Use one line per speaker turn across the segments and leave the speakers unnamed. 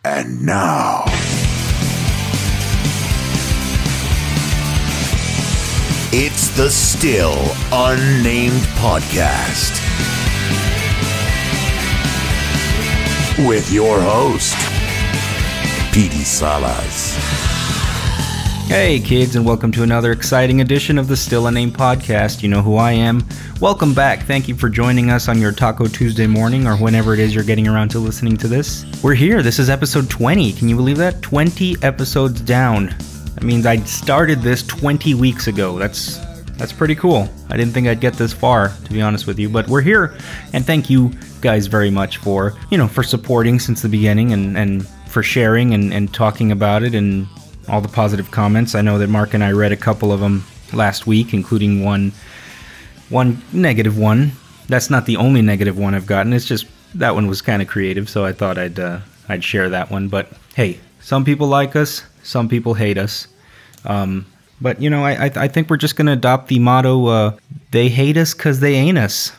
And now, it's the Still Unnamed Podcast with your host, Petey Salas.
Hey kids, and welcome to another exciting edition of the Still Unnamed Podcast. You know who I am. Welcome back. Thank you for joining us on your Taco Tuesday morning or whenever it is you're getting around to listening to this. We're here. This is episode 20. Can you believe that? 20 episodes down. That means I started this 20 weeks ago. That's pretty cool. I didn't think I'd get this far, to be honest with you, but we're here, and thank you guys very much for supporting since the beginning and for sharing and talking about it and all the positive comments. I know that Mark and I read a couple of them last week, including one negative one. That's not the only negative one I've gotten. It's just that one was kind of creative, so I thought I'd share that one. But hey, some people like us, some people hate us. But I think we're just gonna adopt the motto: "They hate us because they ain't us."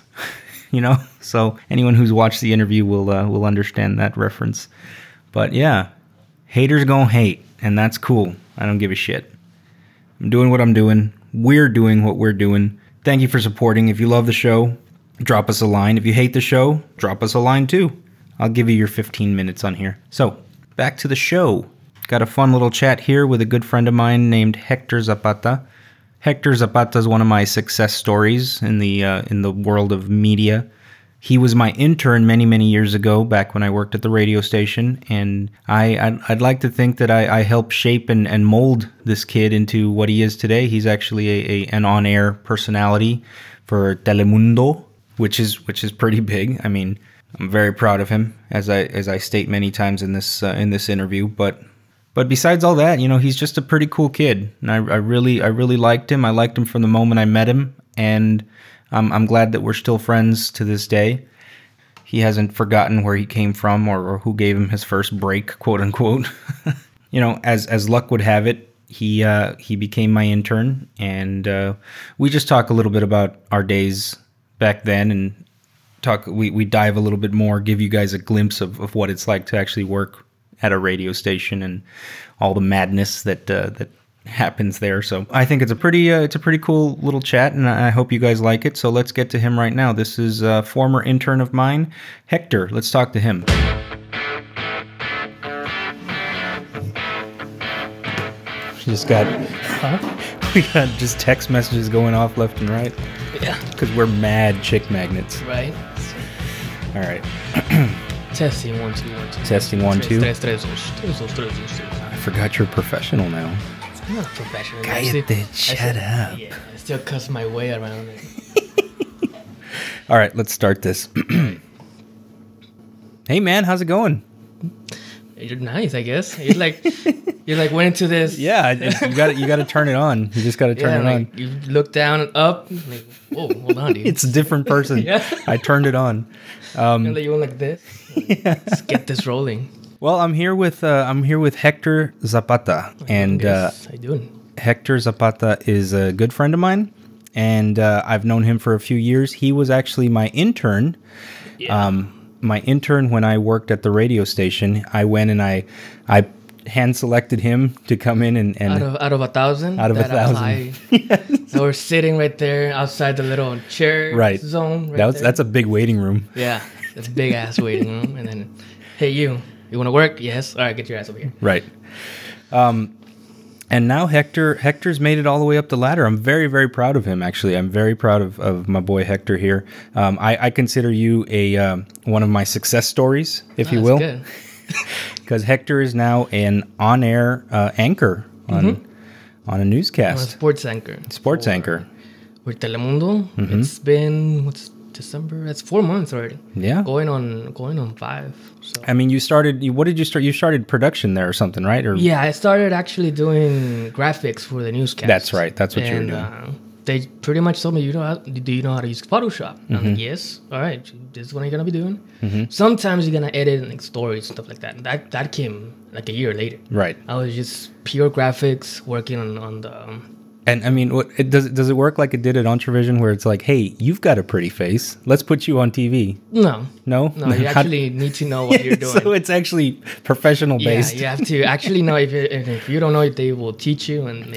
So anyone who's watched the interview will understand that reference. But yeah, haters gonna hate. And that's cool. I don't give a shit. I'm doing what I'm doing. We're doing what we're doing. Thank you for supporting. If you love the show, drop us a line. If you hate the show, drop us a line too. I'll give you your 15 minutes on here. So, back to the show. Got a fun little chat here with a good friend of mine named Hector Zapata. Hector Zapata is one of my success stories in the world of media. He was my intern many, many years ago, back when I worked at the radio station, and I'd like to think that I helped shape and mold this kid into what he is today. He's actually an on-air personality for Telemundo, which is pretty big. I mean, I'm very proud of him, as I state many times in this interview. But besides all that, he's just a pretty cool kid, and I really liked him. I liked him from the moment I met him, and I'm glad that we're still friends to this day. He hasn't forgotten where he came from or who gave him his first break, quote unquote. As luck would have it, he became my intern, and we just talk a little bit about our days back then, and we dive a little bit more, give you guys a glimpse of what it's like to actually work at a radio station and all the madness that happens there. So I think it's a pretty cool little chat, and I hope you guys like it. So let's get to him right now. This is a former intern of mine, Hector. Let's talk to him. We got just text messages going off left and right.
Yeah,
because we're mad chick magnets.
Right.
All right.
Testing 1 2 1 2.
Testing 1 2.
I
forgot you're a professional now.
I'm not a professional.
Shut up.
Yeah, I still cuss my way around it.
All right, let's start this. Hey man, how's it going?
You're nice, I guess. You're like went into this.
Yeah, you got to turn it on. You just got to turn it on.
You look down and up. Like, whoa, hold on, dude.
It's a different person.
Yeah.
I turned it on.
You went like this. Let's get this rolling.
Well, I'm here with Hector Zapata, and
how you doing?
Hector Zapata is a good friend of mine, and I've known him for a few years. He was actually my intern.
Yeah.
My intern when I worked at the radio station. I went and I hand selected him to come in and
out of 1,000.
Out of 1,000. Yes.
So we're sitting right there outside the little chair zone.
That's a big waiting room.
Yeah, that's a big ass waiting room. And then, hey, you want to work? Yes. All right, get your ass over here.
Right. And now Hector's made it all the way up the ladder. I'm very, very proud of him, actually. I'm very proud of my boy Hector here. I consider you one of my success stories, if you will.
Good.
Because Hector is now an on-air anchor on a newscast.
I'm a sports anchor.
Sports anchor.
With Telemundo. Mm-hmm. It's been, December? That's 4 months already.
Yeah.
Going on 5. So.
I mean, what did you start? You started production there or something, right?
Yeah, I started actually doing graphics for the newscast.
That's right. That's what you were doing.
They pretty much told me, do you know how to use Photoshop? And I'm like, yes. All right, this is what I'm going to be doing. Mm-hmm. Sometimes you're going to edit like stories and stuff like that. And that came like a year later.
Right.
I was just pure graphics, working on the
And I mean, does it work like it did at Entravision, where it's like, hey, you've got a pretty face, let's put you on TV?
No.
No?
You actually need to know what you're doing.
So it's actually professional based.
Yeah, you have to actually know. If you don't know it, they will teach you and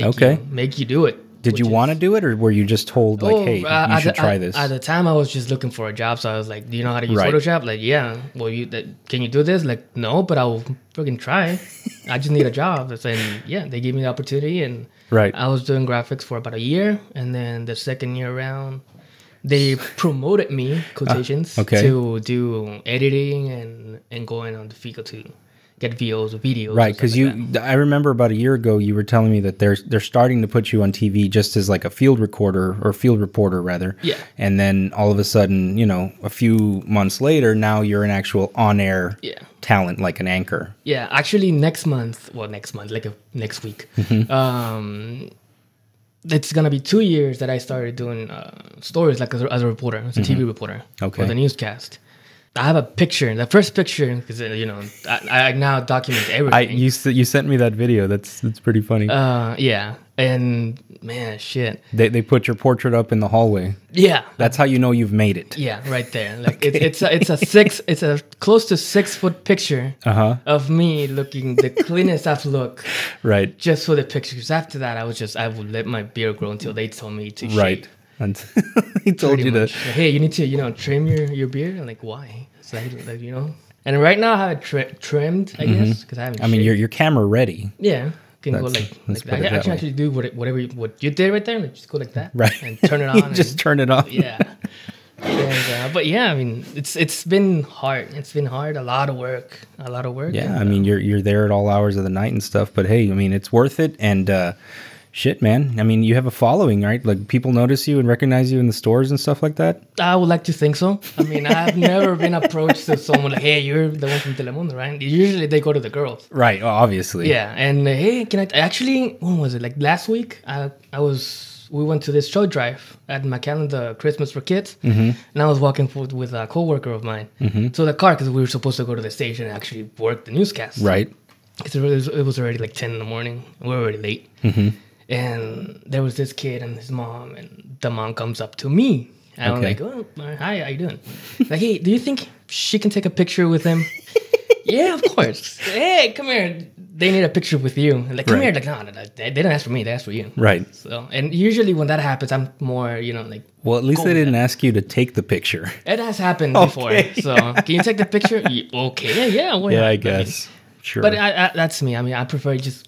make you do it.
Did you want to do it, or were you just told, like, hey, you should try this?
At the time, I was just looking for a job, so I was like, do you know how to use Photoshop? Like, yeah. Well, can you do this? Like, no, but I'll freaking try. I just need a job. And yeah, they gave me the opportunity, and I was doing graphics for about a year, and then the second year around, they promoted me, quotations, to do editing and going on the field to get videos.
Right, because I remember about a year ago you were telling me that they're starting to put you on TV just as like a field recorder or field reporter rather.
Yeah.
And then all of a sudden, a few months later, now you're an actual on-air talent, like an anchor.
Yeah, actually next month, like next week, it's gonna be 2 years that I started doing stories like as a reporter, as a TV reporter for the newscast. I have a picture, the first picture, because I now document everything.
You sent me that video. That's pretty funny.
Yeah, and man, shit.
They put your portrait up in the hallway.
Yeah,
that's how you know you've made it.
Yeah, right there. Like it's a close to 6 foot picture of me looking the cleanest I've looked.
Right.
Just for the picture. Because after that, I would let my beard grow until they told me to shave.
Right. And he told you that,
hey, you need to, trim your beard. I'm like, why? It's like, And right now I have it trimmed, I guess, because I haven't.
I mean, you're camera ready.
Yeah, can go like that. I can actually do what you did right there. Like, just go like that, right? And turn it on.
Just turn it on.
Yeah. And, but yeah, I mean, it's been hard. It's been hard. A lot of work.
Yeah, I mean, you're there at all hours of the night and stuff. But hey, I mean, it's worth it. And shit, man. I mean, you have a following, right? Like, people notice you and recognize you in the stores and stuff like that?
I would like to think so. I mean, I've never been approached to someone like, hey, you're the one from Telemundo, right? Usually they go to the girls.
Right, obviously.
Yeah, and hey, can I... Actually, when was it? Like, last week, we went to this show drive at McAllen, the Christmas for Kids, and I was walking with a coworker of mine to the car because we were supposed to go to the station and actually work the newscast.
Right.
Because it was already like 10 in the morning. We were already late. And there was this kid and his mom, and the mom comes up to me. And I'm like, oh, hi, how you doing? Like, hey, do you think she can take a picture with him? Yeah, of course. Hey, come here. They need a picture with you. Like, come here. Like, no, they didn't ask for me. They asked for you.
Right.
So, and usually when that happens, I'm more, like...
Well, at least they didn't ask you to take the picture.
It has happened before. So, can you take the picture? Okay, yeah.
Yeah, I guess. Sure.
But that's me. I mean, I prefer just...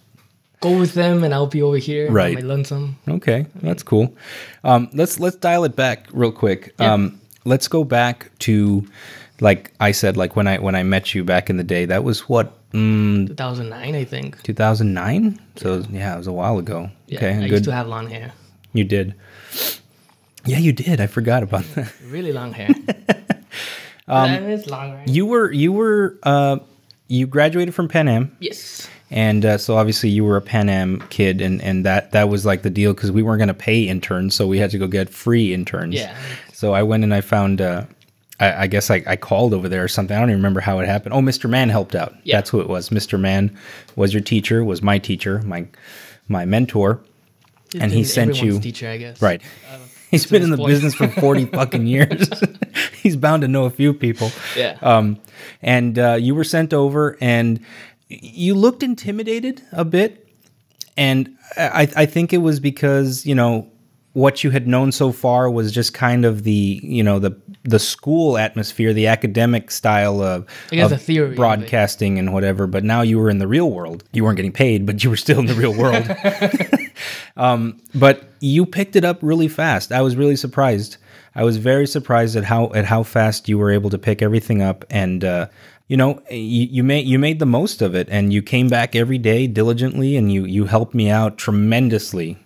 go with them, and I'll be over here.
Right.
I might learn some.
Okay, that's cool. Let's dial it back real quick.
Yeah.
Let's go back to, like I said, like when I met you back in the day. That was what?
2009, I think.
2009. So yeah, it was a while ago.
Yeah,
okay,
I used to have long hair.
You did. Yeah, you did. I forgot about that.
Really long hair. It's long, right?
You graduated from Pan Am.
Yes.
And so obviously you were a Pan Am kid, and that was like the deal because we weren't going to pay interns, so we had to go get free interns.
Yeah.
So I went and I found, I guess I called over there or something. I don't even remember how it happened. Oh, Mr. Mann helped out. Yeah. That's who it was. Mr. Mann was your teacher, was my teacher, my mentor. And he sent you.
Teacher, I guess.
Right. He's been in the business for 40 fucking years. He's bound to know a few people.
Yeah.
And you were sent over, and you looked intimidated a bit, and I think it was because, what you had known so far was just kind of the school atmosphere, the academic style of
theory
broadcasting and whatever, but now you were in the real world. You weren't getting paid, but you were still in the real world. But you picked it up really fast. I was really surprised. I was very surprised at how fast you were able to pick everything up, and you made the most of it, and you came back every day diligently, and you helped me out tremendously.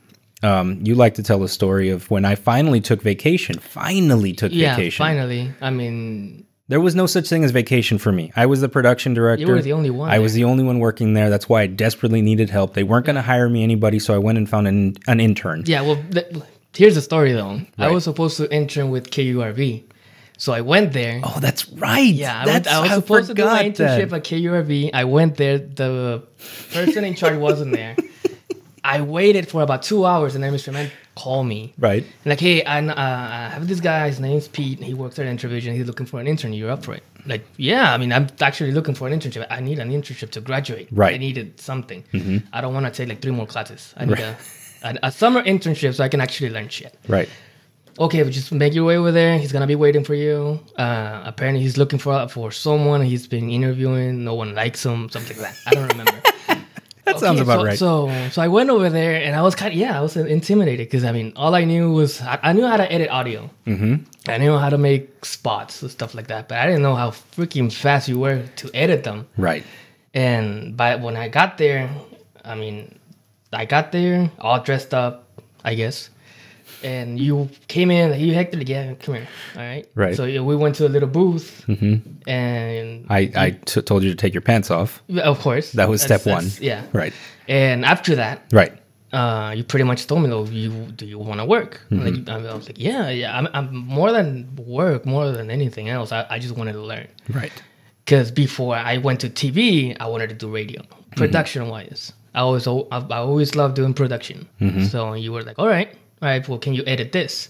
You like to tell the story of when I finally took vacation. Vacation.
Yeah, finally. I mean,
there was no such thing as vacation for me. I was the production director.
You were the only one.
I was the only one working there. That's why I desperately needed help. They weren't going to hire me anybody, so I went and found an intern.
Yeah, well, here's the story, though. Right. I was supposed to intern with KURV. So I went there.
Oh, that's right.
Yeah, I was supposed to do my internship at KURV. I went there. The person in charge wasn't there. I waited for about 2 hours, and then Mr. Man called me.
Right.
And like, hey, I have this guy. His name's Pete. He works at Intervision. He's looking for an intern. You're up for it? Like, yeah. I mean, I'm actually looking for an internship. I need an internship to graduate.
Right.
I needed something. I don't want to take like 3 more classes. I need a summer internship so I can actually learn shit.
Right.
Okay, but just make your way over there. He's gonna be waiting for you. Apparently, he's looking for someone. He's been interviewing. No one likes him. Something like that. I don't remember.
That sounds about right.
So I went over there, and I was I was intimidated because I mean, all I knew was I knew how to edit audio. I knew how to make spots and stuff like that, but I didn't know how freaking fast you were to edit them.
Right.
And when I got there, I mean, I got there all dressed up, I guess. And you came in, you Hector, yeah, come here, all right?
Right.
So we went to a little booth, and
I told you to take your pants off.
Of course.
That was step one.
Yeah.
Right.
And after that,
right,
you pretty much told me, though, do you want to work? Like, I was like, yeah. I'm more than work, more than anything else. I just wanted to learn.
Right.
Because before I went to TV, I wanted to do radio, production-wise. I always loved doing production. So you were like, all right, well, can you edit this?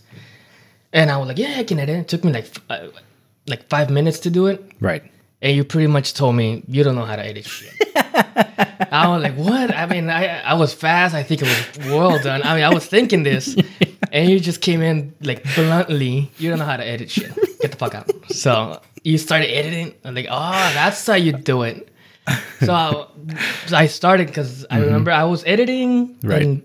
And I was like, yeah, I can edit. It took me like 5 minutes to do it.
Right.
And you pretty much told me, you don't know how to edit shit. I was like, what? I mean, I was fast. I think it was well done. I mean, I was thinking this. And you just came in like bluntly, you don't know how to edit shit. Get the fuck out. So you started editing. I'm like, oh, that's how you do it. So I started because I remember I was editing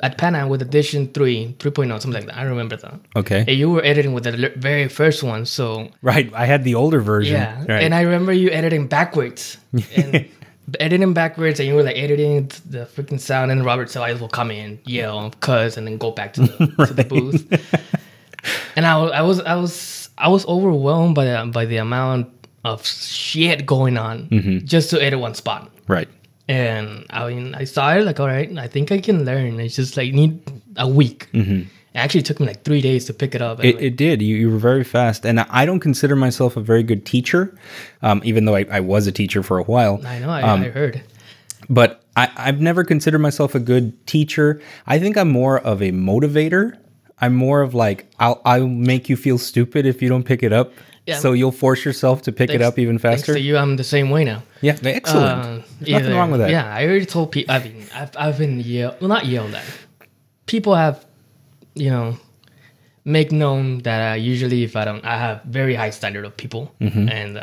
at Pan Am with Edition 3.0, something like that. I remember that.
Okay.
And you were editing with the very first one, so...
Right, I had the older version.
Yeah,
right.
And I remember you editing backwards. And editing backwards, and you were like editing the freaking sound, and Robert Salas will come in, yell, cuss, and then go back to the booth. And I was overwhelmed by the amount of shit going on just to edit one spot.
Right.
And I mean, I started like, all right, I think I can learn. It's just like need a week. It actually took me like 3 days to pick it up.
It did. You were very fast. And I don't consider myself a very good teacher, even though I was a teacher for a while.
I know, I heard.
But I've never considered myself a good teacher. I think I'm more of a motivator. I'm more of like, I'll make you feel stupid if you don't pick it up. Yeah. So you'll force yourself to pick it up even faster.
Thanks to you, I'm the same way now.
Yeah, excellent. There's nothing wrong with that.
Yeah, I already told people. I mean, I've been not yelled at. People have, make known that usually if I have very high standard of people, and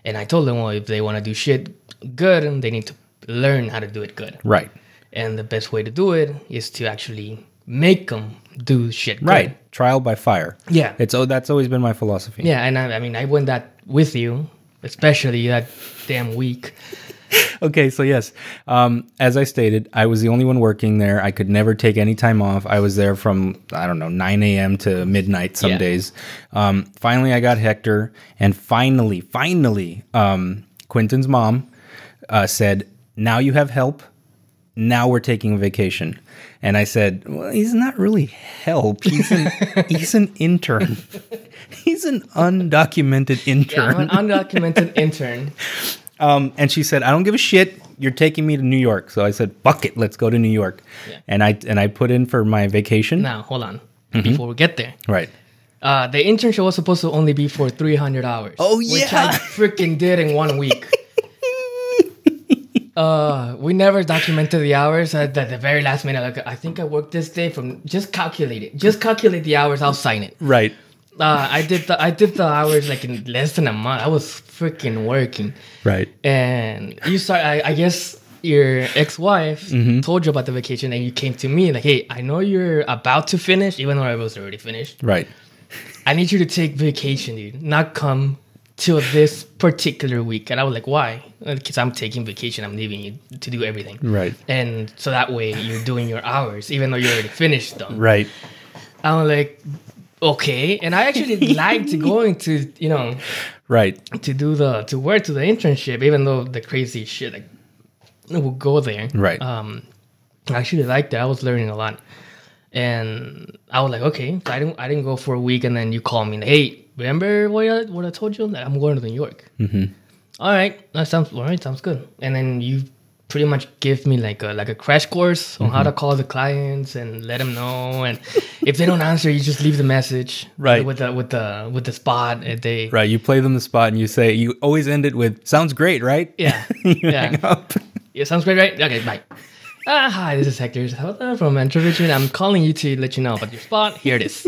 I told them, well, if they want to do shit good, they need to learn how to do it good.
Right.
And the best way to do it is to actually make them do shit good.
Right. Trial by fire.
Yeah.
That's always been my philosophy.
Yeah, and I mean, I went that with you, especially that damn week.
Okay, so yes, as I stated, I was the only one working there. I could never take any time off. I was there from, 9 a.m. to midnight some days. Finally, I got Hector, and finally, Quentin's mom said, now you have help. Now we're taking a vacation. And I said, well, he's not really help. He's an intern. He's an undocumented intern.
Yeah, I'm an undocumented intern.
And she said, I don't give a shit. You're taking me to New York. So I said, fuck it. Let's go to New York. Yeah. And I put in for my vacation.
Now, hold on. Before we get there.
Right.
The internship was supposed to only be for 300 hours.
Oh, yeah.
Which I freaking did in 1 week. We never documented the hours at the very last minute. Like, I think I worked this day just calculate the hours. I'll sign it.
Right.
I did the hours like in less than a month. I was freaking working.
Right.
And you I guess your ex-wife told you about the vacation, and you came to me like, hey, I know you're about to finish, even though I was already finished.
Right.
I need you to take vacation, dude. Not come till this particular week. And I was like, why? Because I'm taking vacation. I'm leaving you to do everything. Right. And so that way you're doing your hours, even though you already finished them. Right. I was like, okay. And I actually liked going to, right, to work to the internship, even though the crazy shit like would go there. Right. I actually liked it. I was learning a lot. And I was like, okay. So I didn't go for a week, and then you called me, like, hey, remember what I told you? That I'm going to New York. Mm-hmm. All right, sounds good. And then you pretty much give me like a crash course on how to call the clients and let them know. And if they don't answer, you just leave the message with the spot. And they
you play them the spot and you always end it with "sounds great, right?"
Yeah,
hang up.
Yeah, sounds great, right? Okay, bye. Hi, this is Hector from Introvision. I'm calling you to let you know about your spot. Here it is.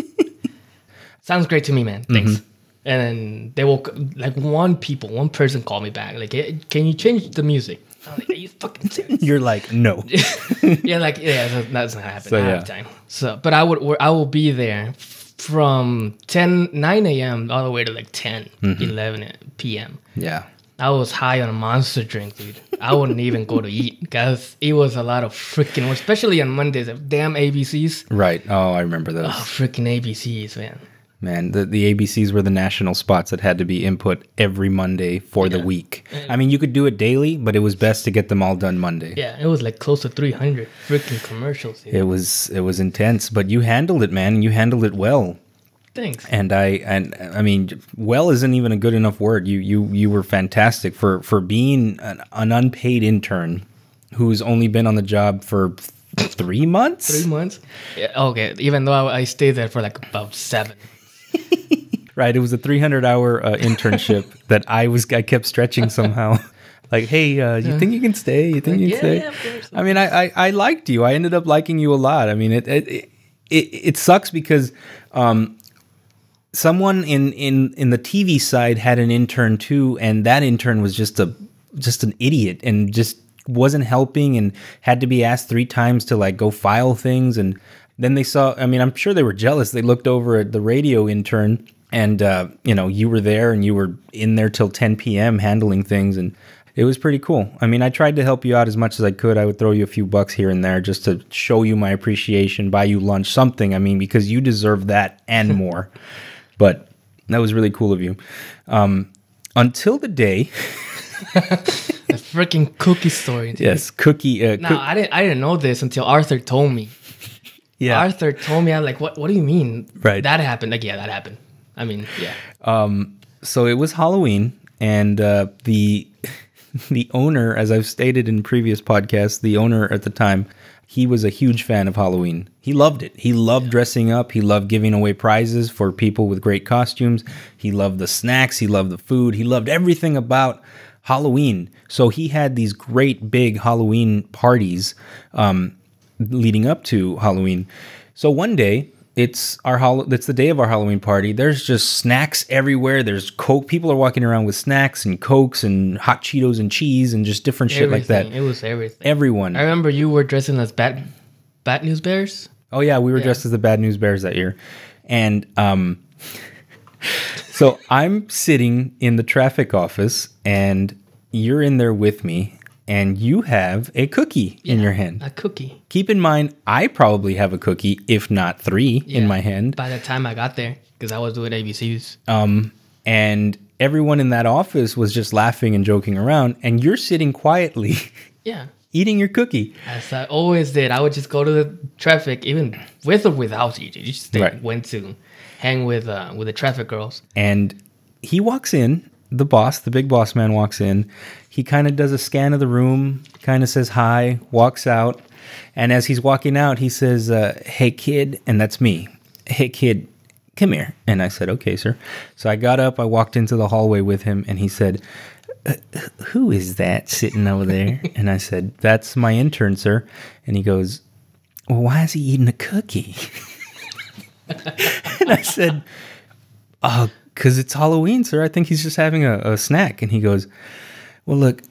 Sounds great to me, man. Thanks. And then they will, like, one person called me back. Like, hey, can you change the music? I'm like, are you fucking serious?
You're like, no.
That's not happening. So, I have time. So, but I will be there from 9 a.m. all the way to like 10, 11 p.m.
Yeah.
I was high on a monster drink, dude. I wouldn't even go to eat because it was a lot of freaking, especially on Mondays, damn ABCs.
Right. Oh, I remember those.
Oh, freaking ABCs, man.
Man, the ABCs were the national spots that had to be input every Monday for the week. I mean, you could do it daily, but it was best to get them all done Monday.
Yeah, it was like close to 300 freaking commercials.
Dude. It was intense, but you handled it, man. You handled it well.
Thanks.
And I mean, well isn't even a good enough word. You were fantastic for being an unpaid intern who's only been on the job for 3 months.
3 months. Yeah, okay. Even though I stayed there for like about 7.
Right, it was a 300-hour internship that I kept stretching somehow. Like, hey, you think you can stay? You think you can stay?
Yeah, of course.
I mean, I liked you. I ended up liking you a lot. I mean, it sucks because someone in the TV side had an intern too, and that intern was just an idiot and just wasn't helping and had to be asked 3 times to like go file things. And then they saw, I mean, I'm sure they were jealous. They looked over at the radio intern and, you were there and you were in there till 10 p.m. handling things. And it was pretty cool. I mean, I tried to help you out as much as I could. I would throw you a few bucks here and there just to show you my appreciation, buy you lunch, something. I mean, because you deserve that and more. But that was really cool of you. Until the day...
A freaking cookie story. Dude.
Yes, cookie.
No, I didn't know this until Arthur told me.
Yeah,
Arthur told me. I'm like, what do you mean?
Right,
that happened. Like, yeah, that happened. I mean, yeah.
So it was Halloween, and the owner, as I've stated in previous podcasts, the owner at the time, he was a huge fan of Halloween. He loved it. He loved dressing up. He loved giving away prizes for people with great costumes. He loved the snacks. He loved the food. He loved everything about Halloween. So he had these great big Halloween parties leading up to Halloween. So one day, it's the day of our Halloween party. There's just snacks everywhere. There's Coke. People are walking around with snacks and Cokes and hot Cheetos and cheese and just different shit like that.
It was everything.
Everyone.
I remember you were dressing as Bad News Bears.
Oh yeah, we were dressed as the Bad News Bears that year. And so I'm sitting in the traffic office and you're in there with me and you have a cookie in your hand.
A cookie.
Keep in mind, I probably have a cookie, if not 3, in my hand.
By the time I got there, because I was doing ABCs.
And everyone in that office was just laughing and joking around, and you're sitting quietly eating your cookie.
As I always did. I would just go to the traffic, even with or without you. You just went to hang with the traffic girls.
And he walks in, the boss, the big boss man walks in. He kind of does a scan of the room, kind of says hi, walks out. And as he's walking out, he says, hey, kid, and that's me. Hey, kid, come here. And I said, okay, sir. So I got up, I walked into the hallway with him, and he said, who is that sitting over there? And I said, that's my intern, sir. And he goes, well, why is he eating a cookie? And I said, oh, because it's Halloween, sir. I think he's just having a snack. And he goes, well, look,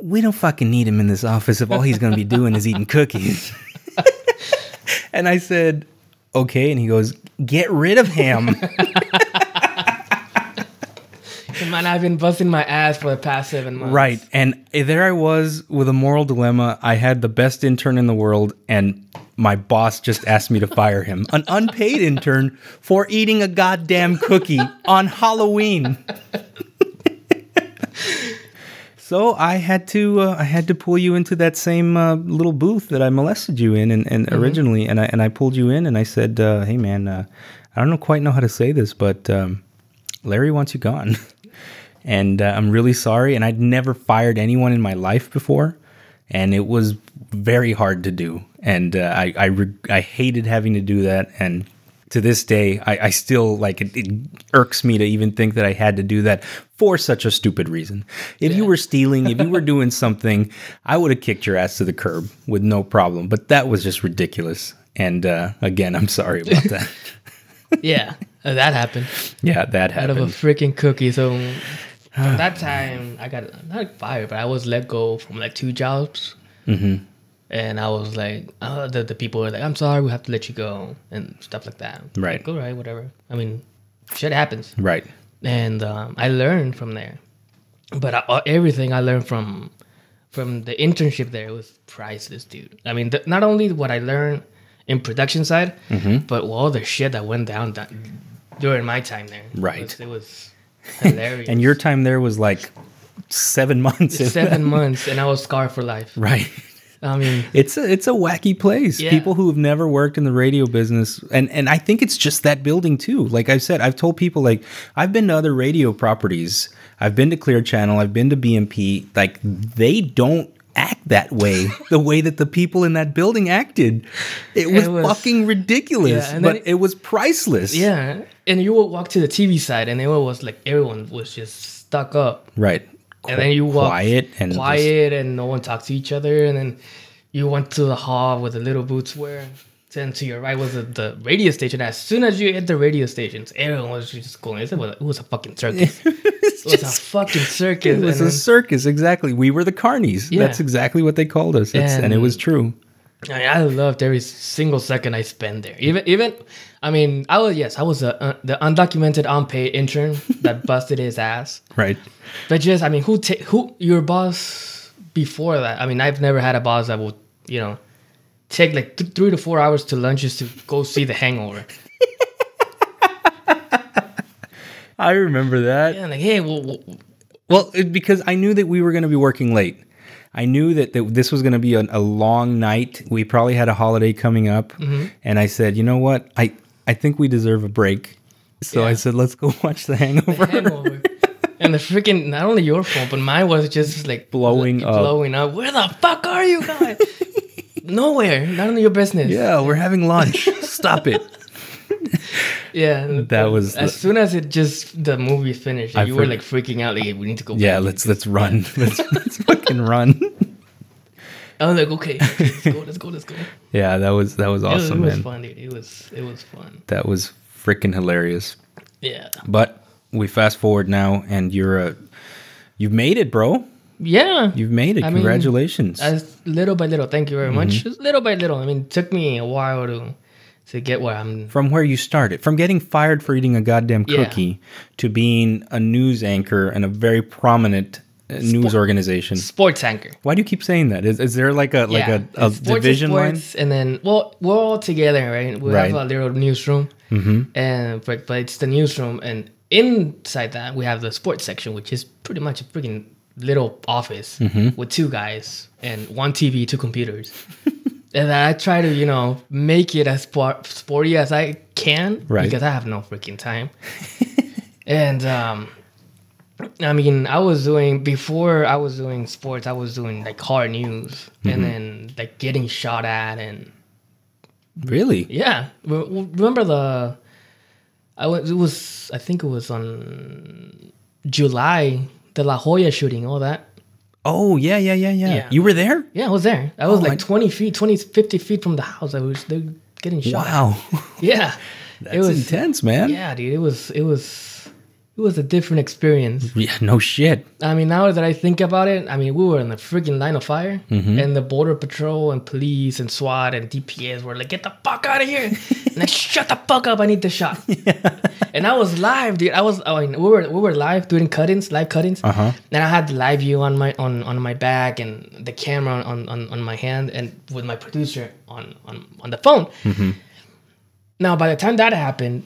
we don't fucking need him in this office if all he's going to be doing is eating cookies. And I said, okay. And he goes, get rid of him.
Man, I've been busting my ass for the past 7 months.
Right. And there I was with a moral dilemma. I had the best intern in the world, and my boss just asked me to fire him. An unpaid intern for eating a goddamn cookie on Halloween. So I had to pull you into that same little booth that I molested you in and originally, and I pulled you in and I said, hey man, I don't quite know how to say this, but Larry wants you gone. And I'm really sorry. And I'd never fired anyone in my life before. and it was very hard to do. And I hated having to do that. And to this day, I still like it. It irks me to even think that I had to do that for such a stupid reason. If you were stealing, if you were doing something, I would have kicked your ass to the curb with no problem. But that was just ridiculous. And again, I'm sorry about that.
Yeah, that happened.
Yeah, that happened.
Out of a freaking cookie. So from that time, I got not fired, but I was let go from like 2 jobs. Mm-hmm. And I was like, the people were like, I'm sorry, we have to let you go and stuff like that.
Right.
Like, all right, whatever. I mean, shit happens.
Right.
And I learned from there. But everything I learned from the internship there was priceless, dude. I mean, not only what I learned in production side, but all the shit that went down during my time there.
Right.
It was hilarious.
And your time there was like 7 months.
7 months, and I was scarred for life.
Right.
I mean,
it's a wacky place. Yeah. People who have never worked in the radio business, and I think it's just that building too. Like I've said, I've told people, like, I've been to other radio properties. I've been to Clear Channel. I've been to BMP. Like, they don't act that way, the way that the people in that building acted. It was fucking ridiculous, but it was priceless.
Yeah, and you would walk to the TV side, and it was like everyone was just stuck up.
Right.
And then you walk
quiet
and no one talked to each other. And then you went to the hall where the little boots were. Then to your right was the radio station. As soon as you hit the radio stations, everyone was just going. It was a fucking circus. It was a fucking circus.
It was a circus, exactly. We were the carnies. Yeah. That's exactly what they called us. And it was true.
I loved every single second I spent there. Even, I mean, I was the undocumented unpaid intern that busted his ass.
Right.
But just, I mean, who your boss before that? I mean, I've never had a boss that would, take like 3 to 4 hours to lunch just to go see The Hangover.
I remember that.
Yeah, like, hey,
well, because I knew that we were going to be working late. I knew that this was going to be a long night. We probably had a holiday coming up. Mm-hmm. And I said, you know what? I think we deserve a break. So I said, let's go watch The Hangover.
The Hangover. And the freaking, not only your phone, but mine was just like
blowing up.
Where the fuck are you guys? Nowhere. None of your business.
Yeah, we're having lunch. Stop it.
Yeah.
That was...
As soon as the movie finished, you were like freaking out. Like, hey, we need to go.
Yeah, let's run. Let's fucking run.
I was like, okay, let's go.
Yeah, that was awesome, man.
It was fun, dude. It was fun.
That was freaking hilarious.
Yeah.
But we fast forward now, and you've made it, bro.
Yeah.
You've made it. Congratulations.
Little by little. Thank you very much. Just little by little. I mean, it took me a while to get where I'm...
From where you started. From getting fired for eating a goddamn cookie to being a news anchor and a very prominent news organization.
Sports anchor.
Why do you keep saying that? Is there like a division line?
And then, well, we're all together, right? We have a little newsroom. Mm-hmm. But it's the newsroom. And inside that, we have the sports section, which is pretty much a freaking little office with 2 guys and 1 TV, 2 computers. And I try to, make it as sporty as I can, right? Because I have no freaking time. And I mean, before I was doing sports, I was doing like hard news, and then like getting shot at and.
Really?
Yeah. Remember I think it was on July, the La Jolla shooting, all that.
Oh, yeah. You were there?
Yeah, I was there. I was 20 feet, 50 feet from the house. They were getting shot.
Wow.
Yeah.
That's intense, man.
Yeah, dude. It was a different experience.
Yeah, no shit.
I mean, now that I think about it, I mean, we were in the freaking line of fire, and the Border Patrol and police and SWAT and DPS were like, get the fuck out of here. And like, shut the fuck up, I need the shot. Yeah. And I was live, dude. We were live doing live cuttings. And I had the live view on my back and the camera on my hand and with my producer on the phone. Now, by the time that happened,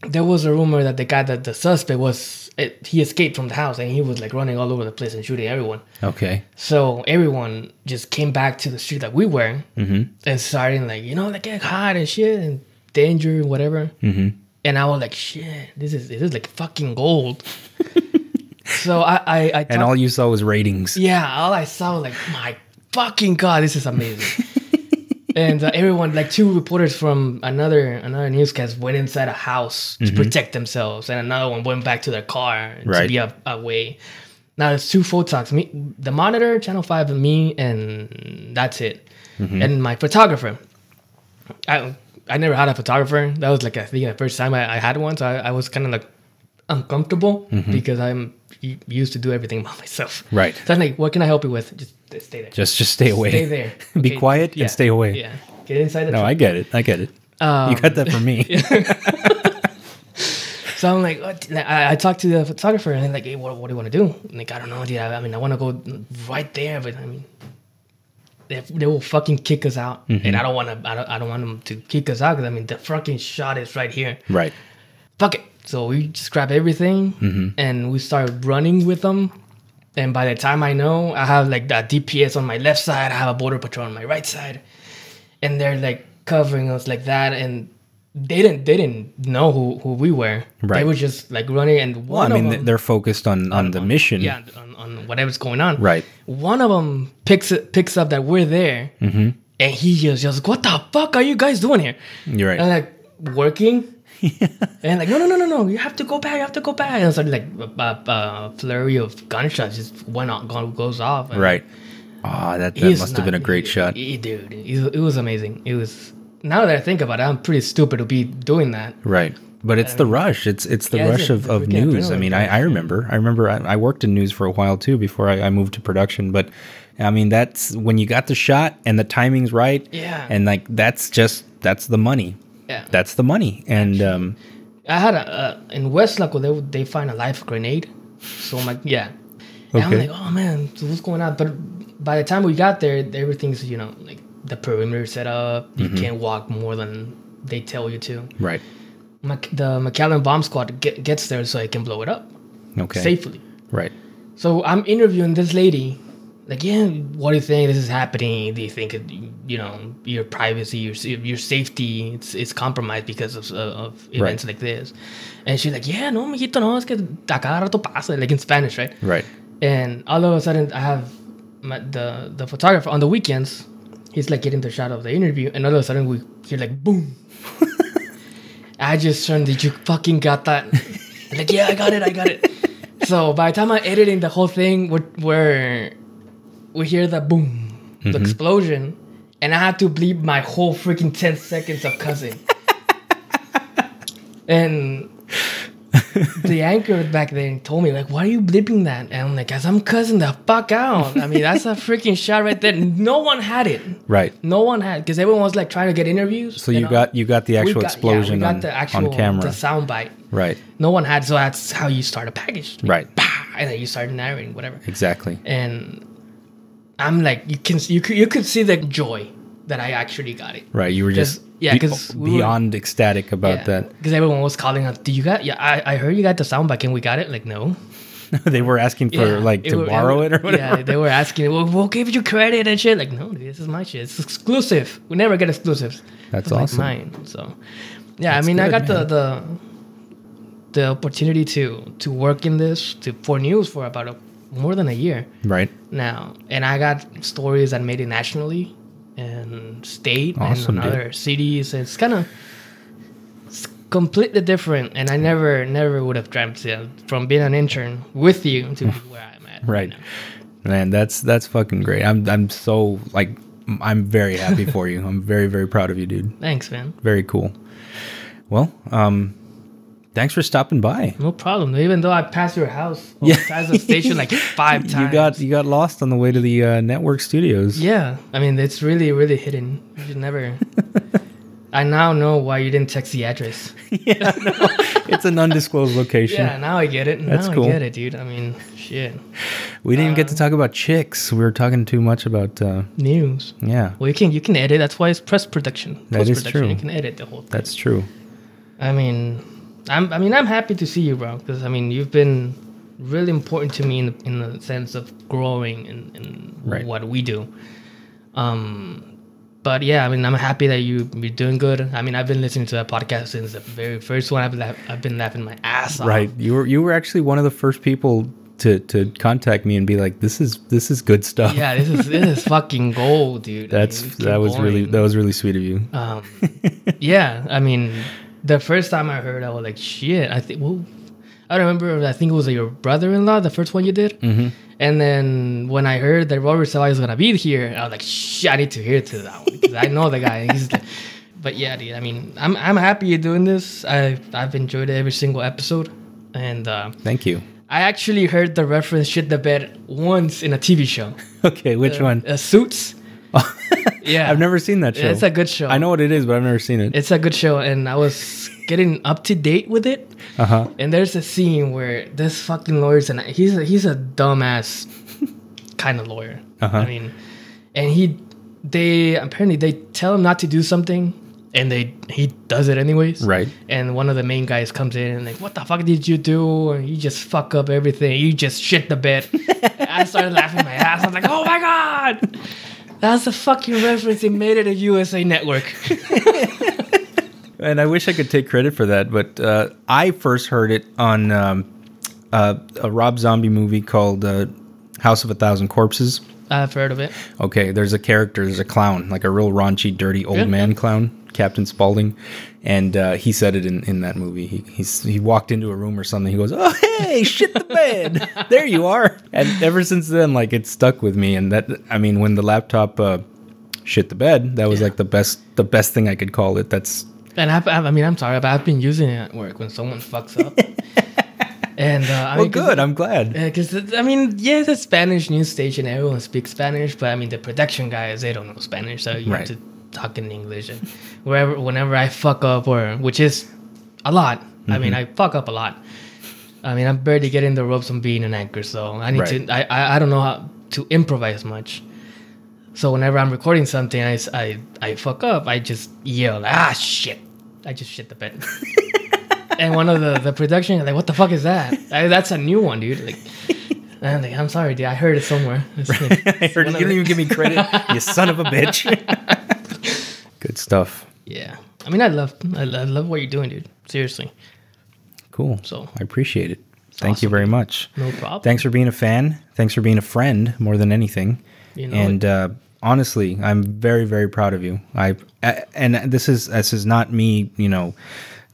there was a rumor that the suspect he escaped from the house and he was like running all over the place and shooting everyone. Okay. So everyone just came back to the street that we were and started like, like get hot and shit and danger and whatever. And I was like, shit, this is like fucking gold. So I
and all you saw was ratings.
Yeah, all I saw was like, my fucking God, this is amazing. And everyone, like 2 reporters from another newscast went inside a house to protect themselves. And another one went back to their car to be away. Now there's 2 photogs, me, the monitor, Channel 5, and me, and that's it. And my photographer. I never had a photographer. That was like, I think, the first time I had one. So I was kind of like uncomfortable because I'm used to do everything by myself.
Right.
So I'm like, what can I help you with? Just stay there.
Just stay away.
Stay there.
Be quiet and stay away.
Yeah. Get inside the
truck.
No,
I get it. You got that from me.
So I'm like, I talked to the photographer and I'm like, hey, what do you want to do? I'm like, I don't know, dude. I mean, I want to go right there, but I mean, they will fucking kick us out, and I don't want them to kick us out because I mean, the fucking shot is right here.
Right.
Fuck it. So we just grab everything and we start running with them. And by the time I know, I have like that DPS on my left side, I have a border patrol on my right side, and they're like covering us like that, and they didn't know who we were. Right. They were just like running, and
they're focused on the mission.
Yeah, on whatever's going on.
Right.
One of them picks up that we're there, and he just yells, "What the fuck are you guys doing here?"
You're right.
And like working. And like, no, you have to go back. And so like a flurry of gunshots just goes off. And
right. Oh, that must have been a great shot.
Dude, it was amazing. It was. Now that I think about it, I'm pretty stupid to be doing that. Right.
But it's the rush. It's the rush of news. I mean, I remember I worked in news for a while too before I moved to production. But I mean, that's when you got the shot and the timing's right.
Yeah.
And like that's the money. Yeah. That's the money. And
I had in West Laco, they find a live grenade. So I'm like, yeah. And I'm like, oh man, so what's going on? But by the time we got there, everything's, like the perimeter set up. You can't walk more than they tell you to. Right. The McAllen bomb squad gets there so I can blow it up. Okay. Safely. Right. So I'm interviewing this lady. Like, yeah, what do you think this is happening? Do you think, your privacy, your safety is compromised because of events like this? And she's like, yeah, no, mijito, no, es que a cada rato pasa, like in Spanish, right? Right. And all of a sudden, I have the photographer on the weekends. He's like getting the shot of the interview, and all of a sudden we hear like boom. I just turned, did you fucking got that? I'm like, yeah, I got it. So by the time I'm editing the whole thing, we hear the boom, the explosion, and I had to bleep my whole freaking 10 seconds of cussing. And the anchor back then told me, like, why are you bleeping that? And I'm like, because I'm cussing the fuck out. I mean, that's a freaking shot right there. No one had it. Right. No one had, because everyone was like trying to get interviews.
So you got the actual explosion on camera.
The sound bite.
Right.
No one had, so that's how you start a package. Like,
right.
Bah, and then you start narrating, whatever.
Exactly.
And I'm like, you could see the joy that I actually got it.
Right. You were just beyond ecstatic about that. Because
everyone was calling out, I heard you got the sound back and we got it. Like, no.
They were asking for to borrow it or whatever.
Yeah, they were asking, we'll give you credit and shit. Like, no, dude, this is my shit. It's exclusive. We never get exclusives.
That's awesome.
Like mine. So, yeah, that's, I mean, good, I got the opportunity to work in this for news for about more than a year. Right. Now. And I got stories that made it nationally and state and other cities. It's kind of completely different, and I never would have dreamt from being an intern with you to be where I'm at.
Right now. Man, that's fucking great. I'm so like I'm very happy for you. I'm very, very proud of you, dude.
Thanks, man.
Very cool. Well, thanks for stopping by.
No problem. Even though I passed your house, past the station like 5 times.
You got lost on the way to the network studios.
Yeah, I mean it's really, really hidden. You should never. I now know why you didn't text the address.
Yeah, no, it's an undisclosed location.
Yeah, now I get it.
That's cool.
I get it, dude. I mean, shit.
We didn't even get to talk about chicks. We were talking too much about
news.
Yeah.
Well, you can edit. That's why it's press production.
That is true.
You can edit the whole thing.
That's true.
I mean, I'm happy to see you, bro. Because I mean, you've been really important to me in the sense of growing in what we do. But yeah, I mean, I'm happy that you're doing good. I mean, I've been listening to that podcast since the very first one. I've been laughing my ass off.
Right. You were actually one of the first people to contact me and be like, this is good stuff.
Yeah, this is fucking gold, dude.
That was really sweet of you.
Yeah, I mean, the first time I heard, I was like, shit. I think it was your brother-in-law, the first one you did.
Mm-hmm.
And then when I heard that Robert Salas was gonna be here, I was like, shit, I need to hear to that one because I know the guy. He's like, but yeah, dude. I mean, I'm happy you're doing this. I've enjoyed every single episode, and
thank you.
I actually heard the reference "shit the bed" once in a TV show.
Okay, which one?
Suits. Yeah,
I've never seen that show.
It's a good show.
I know what it is, but I've never seen it.
It's a good show, and I was getting up to date with it. And there's a scene where this fucking lawyer's and he's a dumbass kind of lawyer. I mean, and they tell him not to do something, and he does it anyways.
Right.
And one of the main guys comes in and like, what the fuck did you do? And you just fuck up everything. You just shit the bed. I started laughing my ass. I was like, oh my god. That's a fucking reference. They made it a USA Network.
And I wish I could take credit for that, but I first heard it on a Rob Zombie movie called House of a Thousand Corpses.
I've heard of it.
Okay, there's a clown, like a real raunchy, dirty old man clown, Captain Spaulding, and he said it in that movie. He walked into a room or something. He goes, "Oh hey, shit the bed, there you are." And ever since then, like it stuck with me. And that, I mean, when the laptop shit the bed, that was like the best thing I could call it. That's.
And I'm sorry, but I've been using it at work when someone fucks up. And
good. I'm glad.
Because it's a Spanish news station. Everyone speaks Spanish, but I mean the production guys, they don't know Spanish, so you have to talk in English. And whenever I fuck up, which is a lot. I mean, I fuck up a lot. I mean, I'm barely getting the ropes on being an anchor, so I need to. I don't know how to improvise much. So whenever I'm recording something, I fuck up. I just yell, shit! I just shit the bed. And one of the production, like, what the fuck is that? That's a new one, dude. Like, I'm like, I'm sorry, dude. I heard it somewhere. Like,
I heard it. You didn't even give me credit, you son of a bitch. Good stuff.
Yeah. I mean, I love what you're doing, dude. Seriously.
Cool.
So
I appreciate it. Thank you very much.
No problem.
Thanks for being a fan. Thanks for being a friend more than anything. Honestly, I'm very, very proud of you. And this is not me,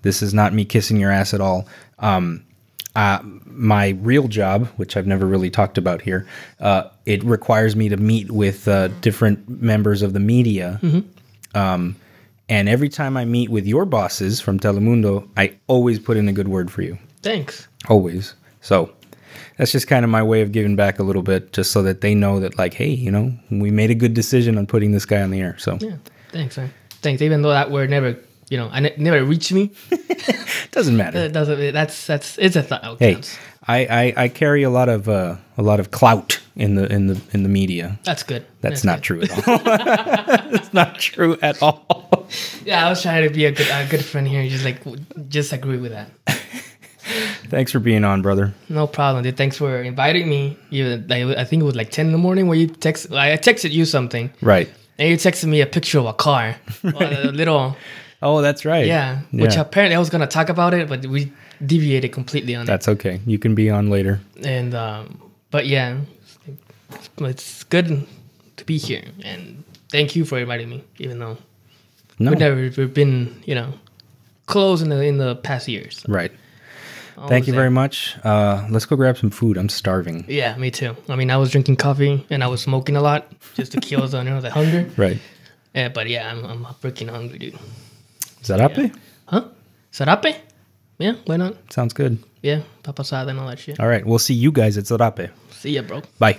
this is not me kissing your ass at all. My real job, which I've never really talked about here, it requires me to meet with different members of the media. Mm-hmm. And every time I meet with your bosses from Telemundo, I always put in a good word for you.
Thanks.
Always. So that's just kind of my way of giving back a little bit, just so that they know that, like, hey, we made a good decision on putting this guy on the air. So
yeah, thanks, man. Thanks. Even though that word never, never reached me.
Doesn't matter.
It doesn't. That's it's a thought.
Hey, I carry a lot of clout in the media.
That's good.
That's not true at all. That's not true at all.
Yeah, I was trying to be a good friend here. Just agree with that.
Thanks for being on, brother.
No problem, dude. Thanks for inviting me. I think it was like 10 in the morning where you text. I texted you something.
Right.
And you texted me a picture of a car. A little.
Oh, that's right.
Yeah. Which apparently I was going to talk about it, but we deviated completely on
That's okay. You can be on later.
And, but yeah, it's good to be here. And thank you for inviting me, even though we've never been, close in the past years. So.
Right. Thank you very much. Let's go grab some food. I'm starving.
Yeah, me too. I mean, I was drinking coffee and I was smoking a lot just to kill the hunger.
Right.
But yeah, I'm freaking hungry, dude.
Zarape?
Yeah. Huh? Zarape? Yeah, why not?
Sounds good.
Yeah, papasada and all that shit.
All right, we'll see you guys at Zarape.
See ya, bro.
Bye.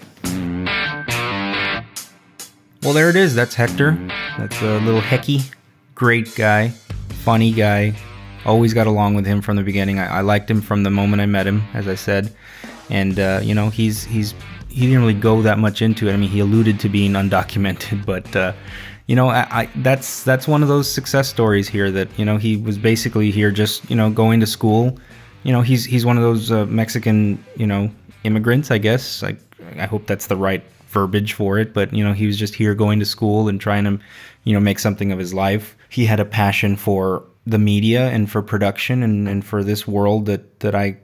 Well, there it is. That's Hector. That's a little Hecky. Great guy. Funny guy. Always got along with him from the beginning. I liked him from the moment I met him, as I said. And, he didn't really go that much into it. I mean, he alluded to being undocumented, but, that's one of those success stories here that, he was basically here just, going to school. He's one of those Mexican, immigrants, I guess. I hope that's the right verbiage for it. But, he was just here going to school and trying to, make something of his life. He had a passion for the media and for production and for this world that I,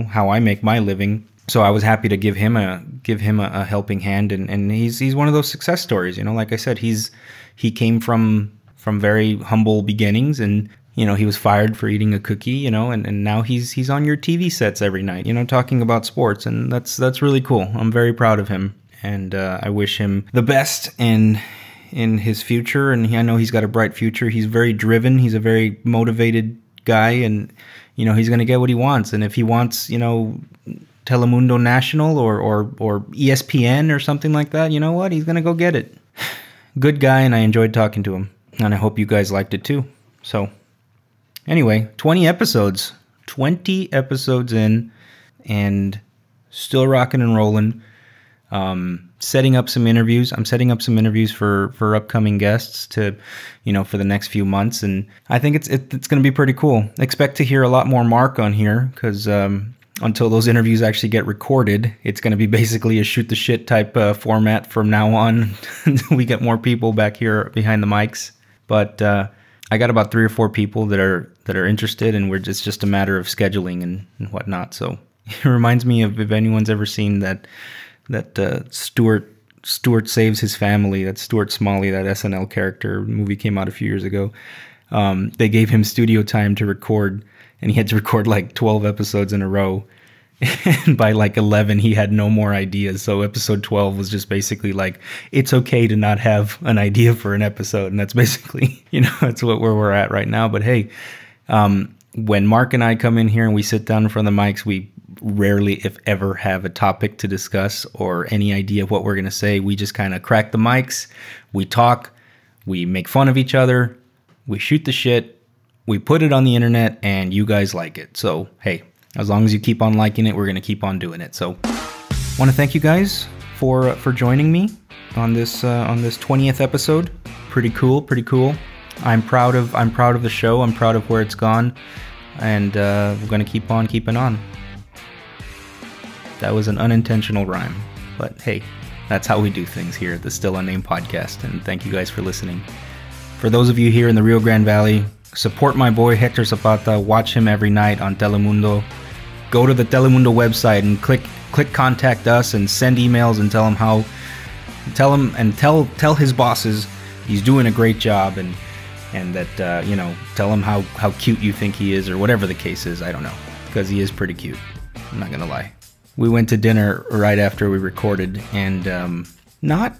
how I make my living So I was happy to give him a helping hand, and he's one of those success stories. You know, like I said, he came from very humble beginnings, and you know, he was fired for eating a cookie, you know, and now he's on your TV sets every night, you know, talking about sports, and that's really cool. I'm very proud of him, and I wish him the best in his future, and I know he's got a bright future. He's very driven. He's a very motivated guy, and you know, he's going to get what he wants. And if he wants, you know, Telemundo National or ESPN or something like that, you know what? He's going to go get it. Good guy, and I enjoyed talking to him. And I hope you guys liked it too. So, anyway, 20 episodes. 20 episodes in, and still rocking and rolling. Setting up some interviews. I'm setting up some interviews for upcoming guests to, you know, for the next few months. And I think it's going to be pretty cool. Expect to hear a lot more Mark on here, because until those interviews actually get recorded, it's going to be basically a shoot the shit type format from now on until we get more people back here behind the mics. But I got about 3 or 4 people that are interested, and it's just a matter of scheduling and whatnot. So it reminds me of, if anyone's ever seen that Stuart Saves His Family, that Stuart Smalley, that SNL character movie came out a few years ago. They gave him studio time to record, and he had to record like 12 episodes in a row. And by like 11, he had no more ideas. So episode 12 was just basically like, it's okay to not have an idea for an episode. And that's basically, you know, that's where we're at right now. But hey, when Mark and I come in here and we sit down in front of the mics, we rarely, if ever, have a topic to discuss or any idea of what we're going to say. We just kind of crack the mics, we talk, we make fun of each other, we shoot the shit, we put it on the internet, and you guys like it. So, hey, as long as you keep on liking it, we're going to keep on doing it. So, want to thank you guys for joining me on this 20th episode. Pretty cool. I'm proud of the show. I'm proud of where it's gone, and we're going to keep on keeping on. That was an unintentional rhyme, but hey, that's how we do things here at the Still Unnamed Podcast, and thank you guys for listening. For those of you here in the Rio Grande Valley, support my boy Hector Zapata. Watch him every night on Telemundo. Go to the Telemundo website and click contact us and send emails and tell his bosses he's doing a great job, and that you know, tell him how cute you think he is, or whatever the case is. I don't know, because he is pretty cute. I'm not gonna lie. We went to dinner right after we recorded, and not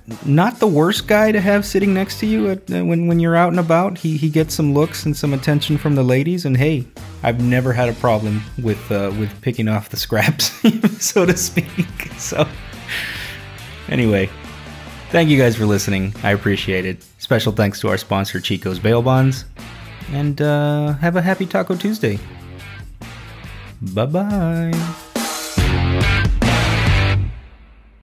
the worst guy to have sitting next to you when you're out and about. He gets some looks and some attention from the ladies, and hey, I've never had a problem with picking off the scraps, so to speak. So anyway, thank you guys for listening. I appreciate it. Special thanks to our sponsor, Chico's Bail Bonds, and have a happy Taco Tuesday. Bye-bye.